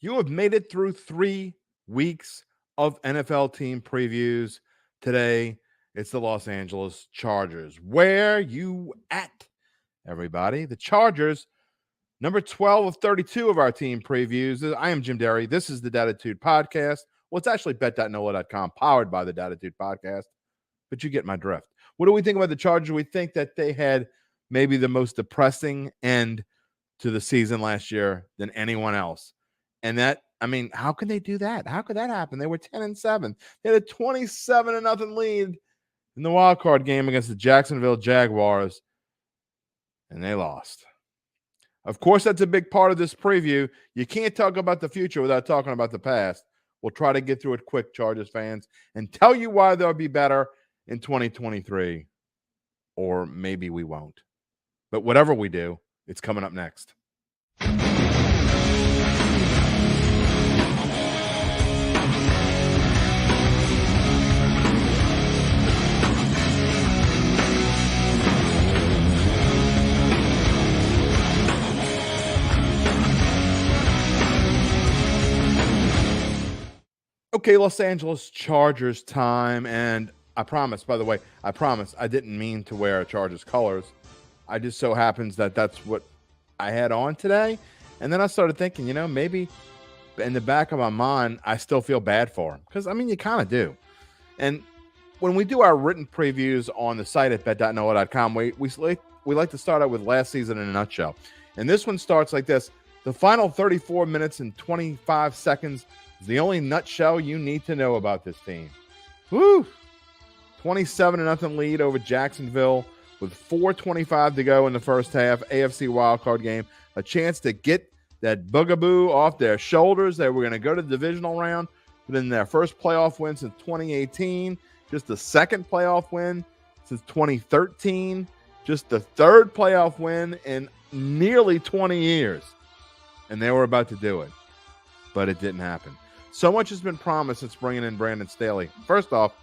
You have made it through 3 weeks of NFL team previews. Today, it's the Los Angeles Chargers. Where you at, everybody? The Chargers, number 12 of 32 of our team previews. I am Jim Derry. This is the Dattitude Podcast. Well, it's actually bet.NOLA.com, powered by the Dattitude Podcast, but you get my drift. What do we think about the Chargers? We think that they had maybe the most depressing end to the season last year than anyone else. And that, I mean, how can they do that? How could that happen? They were 10-7. They had a 27-0 lead in the wild card game against the Jacksonville Jaguars, and they lost. Of course, that's a big part of this preview. You can't talk about the future without talking about the past. We'll try to get through it quick, Chargers fans, and tell you why they'll be better in 2023. Or maybe we won't. But whatever we do, it's coming up next. Okay, Los Angeles Chargers time, and I promise, by the way, I didn't mean to wear Chargers colors. I just so happens that that's what I had on today, and then I started thinking, maybe in the back of my mind, I still feel bad for him, because, I mean, you kind of do. And when we do our written previews on the site at bet.nola.com, we like to start out with last season in a nutshell, and this one starts like this. The final 34 minutes and 25 seconds is the only nutshell you need to know about this team. Woo! 27-0 lead over Jacksonville with 4:25 to go in the first half. AFC wildcard game. A chance to get that bugaboo off their shoulders. They were going to go to the divisional round, but in their first playoff win since 2018. Just the second playoff win since 2013. Just the third playoff win in nearly 20 years. And they were about to do it, but it didn't happen. So much has been promised since bringing in Brandon Staley. First off,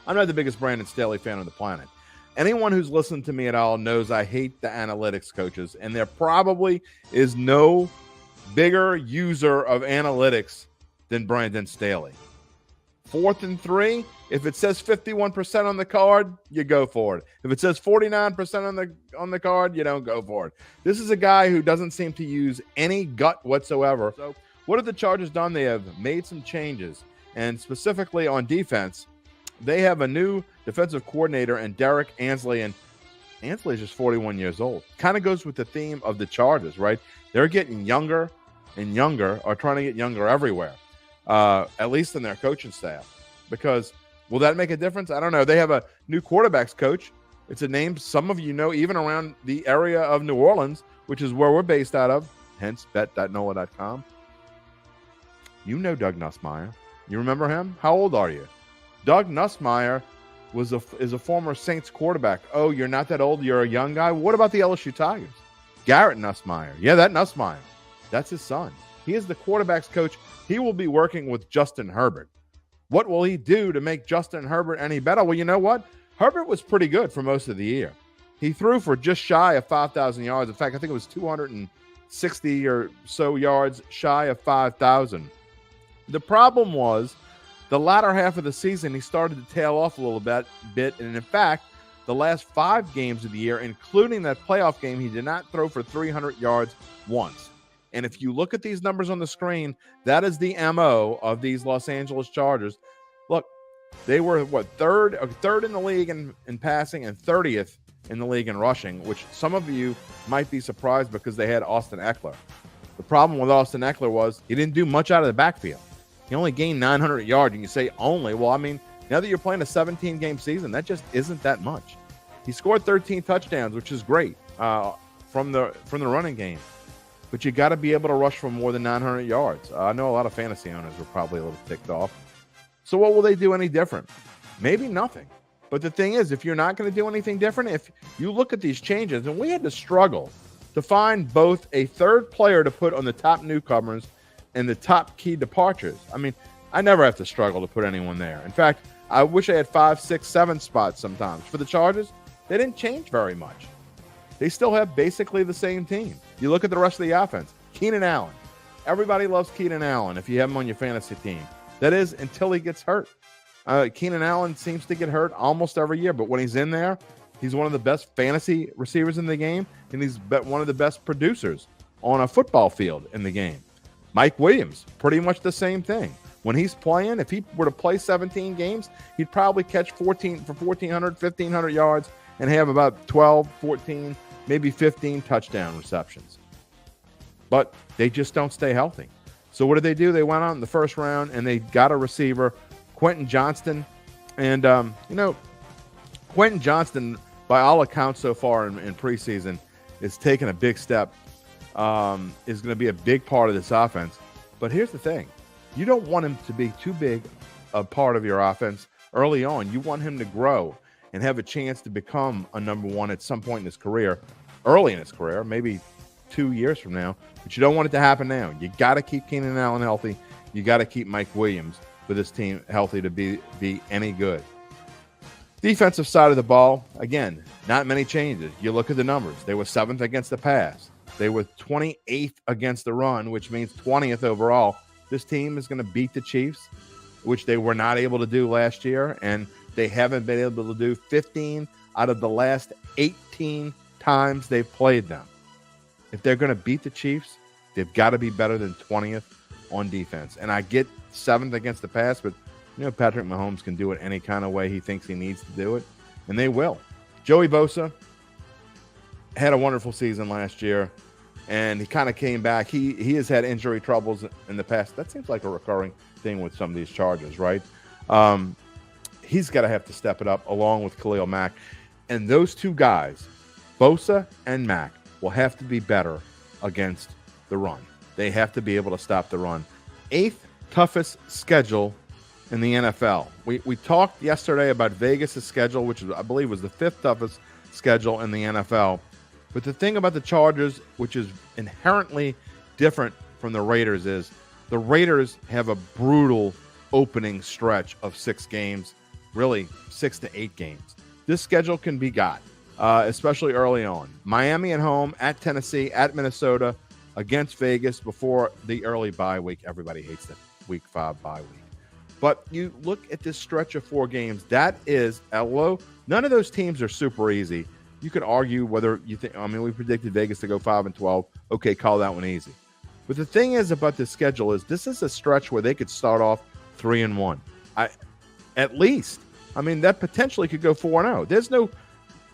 I'm not the biggest Brandon Staley fan on the planet. Anyone who's listened to me at all knows I hate the analytics coaches, and there probably is no bigger user of analytics than Brandon Staley. 4th and 3, if it says 51% on the card, you go for it. If it says 49% on the card, you don't go for it. This is a guy who doesn't seem to use any gut whatsoever. So what have the Chargers done? They have made some changes, and specifically on defense, they have a new defensive coordinator in Derek Ansley, and Ansley is just 41 years old. Kind of goes with the theme of the Chargers, right? They're getting younger and younger, or trying to get younger everywhere, at least in their coaching staff. Because will that make a difference? I don't know. They have a new quarterbacks coach. It's a name some of you know, even around the area of New Orleans, which is where we're based out of, hence bet.nola.com. You know Doug Nussmeier. You remember him? How old are you? Doug Nussmeier is a former Saints quarterback. Oh, you're not that old. You're a young guy. What about the LSU Tigers? Garrett Nussmeier. Yeah, that Nussmeier. That's his son. He is the quarterback's coach. He will be working with Justin Herbert. What will he do to make Justin Herbert any better? Well, you know what? Herbert was pretty good for most of the year. He threw for just shy of 5,000 yards. In fact, I think it was 260 or so yards shy of 5,000. The problem was, the latter half of the season, he started to tail off a little bit. And in fact, the last 5 games of the year, including that playoff game, he did not throw for 300 yards once. And if you look at these numbers on the screen, that is the MO of these Los Angeles Chargers. Look, they were, third in the league in passing and 30th in the league in rushing, which some of you might be surprised because they had Austin Eckler. The problem with Austin Eckler was he didn't do much out of the backfield. He only gained 900 yards, and you say only. Well, I mean, now that you're playing a 17-game season, that just isn't that much. He scored 13 touchdowns, which is great from the running game. But you got to be able to rush for more than 900 yards. I know a lot of fantasy owners were probably a little ticked off. So what will they do any different? Maybe nothing. But the thing is, if you're not going to do anything different, if you look at these changes, and we had to struggle to find both a third player to put on the top newcomers and the top key departures. I mean, I never have to struggle to put anyone there. In fact, I wish I had 5, 6, 7 spots sometimes. For the Chargers, they didn't change very much. They still have basically the same team. You look at the rest of the offense. Keenan Allen, Everybody loves Keenan Allen if you have him on your fantasy team. That is until he gets hurt. Keenan Allen seems to get hurt almost every year, but when he's in there, he's one of the best fantasy receivers in the game, and he's one of the best producers on a football field in the game. Mike Williams, pretty much the same thing. When he's playing, if he were to play 17 games, he'd probably catch 1,400, 1,500 yards and have about 12, 14, maybe 15 touchdown receptions. But they just don't stay healthy. So what did they do? They went out in the first round and they got a receiver, Quentin Johnston. And, Quentin Johnston, by all accounts so far in preseason, is taking a big step, is going to be a big part of this offense. But here's the thing. You don't want him to be too big a part of your offense early on. You want him to grow and have a chance to become a number one at some point in his career, early in his career, maybe 2 years from now. But you don't want it to happen now. You got to keep Keenan Allen healthy. You got to keep Mike Williams for this team healthy to be any good. Defensive side of the ball, again, not many changes. You look at the numbers. They were 7th against the pass. They were 28th against the run, which means 20th overall. This team is going to beat the Chiefs, which they were not able to do last year, and they haven't been able to do 15 out of the last 18 times they've played them. If they're going to beat the Chiefs, they've got to be better than 20th on defense. And I get 7th against the pass, but Patrick Mahomes can do it any kind of way he thinks he needs to do it, and they will. Joey Bosa had a wonderful season last year, and he kind of came back. He has had injury troubles in the past. That seems like a recurring thing with some of these Chargers, right? He's got to have to step it up along with Khalil Mack. And those two guys, Bosa and Mack, will have to be better against the run. They have to be able to stop the run. 8th toughest schedule in the NFL. We talked yesterday about Vegas' schedule, which I believe was the 5th toughest schedule in the NFL. But the thing about the Chargers, which is inherently different from the Raiders, is the Raiders have a brutal opening stretch of 6 games, really 6 to 8 games. This schedule can be got, especially early on. Miami at home, at Tennessee, at Minnesota, against Vegas before the early bye week. Everybody hates the week 5 bye week. But you look at this stretch of 4 games, that is low. None of those teams are super easy. You could argue whether you think, we predicted Vegas to go 5-12. Okay, call that one easy. But the thing is about this schedule is this is a stretch where they could start off 3-1. At least. That potentially could go 4-0. There's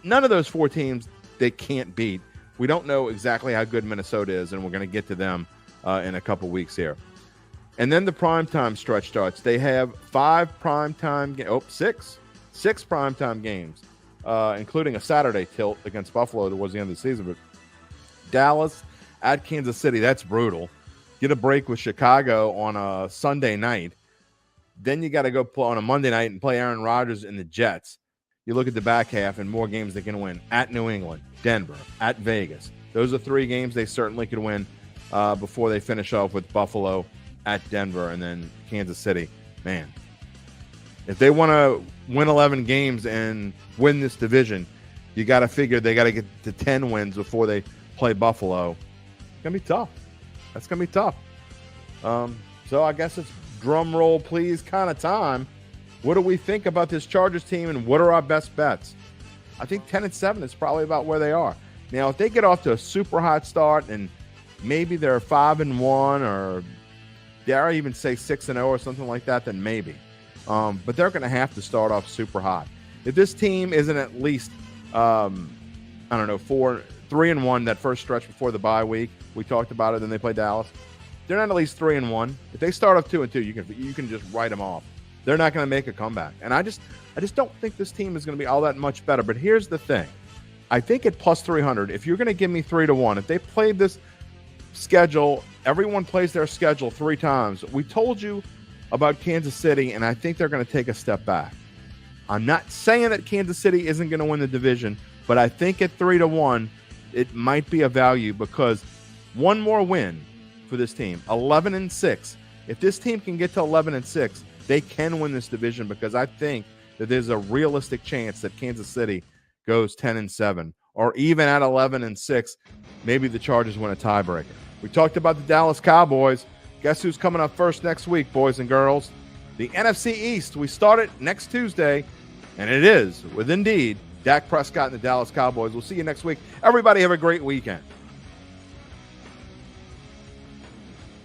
none of those 4 teams they can't beat. We don't know exactly how good Minnesota is, and we're going to get to them in a couple weeks here. And then the primetime stretch starts. They have 6 primetime games. Including a Saturday tilt against Buffalo towards the end of the season. But Dallas at Kansas City, that's brutal. Get a break with Chicago on a Sunday night. Then you got to go play on a Monday night and play Aaron Rodgers and the Jets. You look at the back half and more games they can win. At New England, Denver, at Vegas. Those are 3 games they certainly could win before they finish off with Buffalo, at Denver, and then Kansas City. Man, if they want to win 11 games and win this division, you got to figure they got to get to 10 wins before they play Buffalo. It's going to be tough. That's going to be tough. So I guess it's drum roll, please kind of time. What do we think about this Chargers team, and what are our best bets? I think 10-7 is probably about where they are. Now, if they get off to a super hot start and maybe they're 5-1, or dare I even say 6-0 or something like that, then maybe. But they're going to have to start off super hot. If this team isn't at least, 3-1 that first stretch before the bye week, we talked about it, then they play Dallas. They're not at least 3-1. If they start off 2-2, you can just write them off. They're not going to make a comeback. And I just don't think this team is going to be all that much better. But here's the thing. I think at plus 300, if you're going to give me 3-1, if they played this schedule, everyone plays their schedule 3 times. We told you about Kansas City, and I think they're going to take a step back. I'm not saying that Kansas City isn't going to win the division, but I think at 3-1, it might be a value because one more win for this team, 11-6. If this team can get to 11-6, they can win this division because I think that there's a realistic chance that Kansas City goes 10-7, or even at 11-6, maybe the Chargers win a tiebreaker. We talked about the Dallas Cowboys. Guess who's coming up first next week, boys and girls? The NFC East. We start it next Tuesday, and it is, with indeed, Dak Prescott and the Dallas Cowboys. We'll see you next week. Everybody have a great weekend.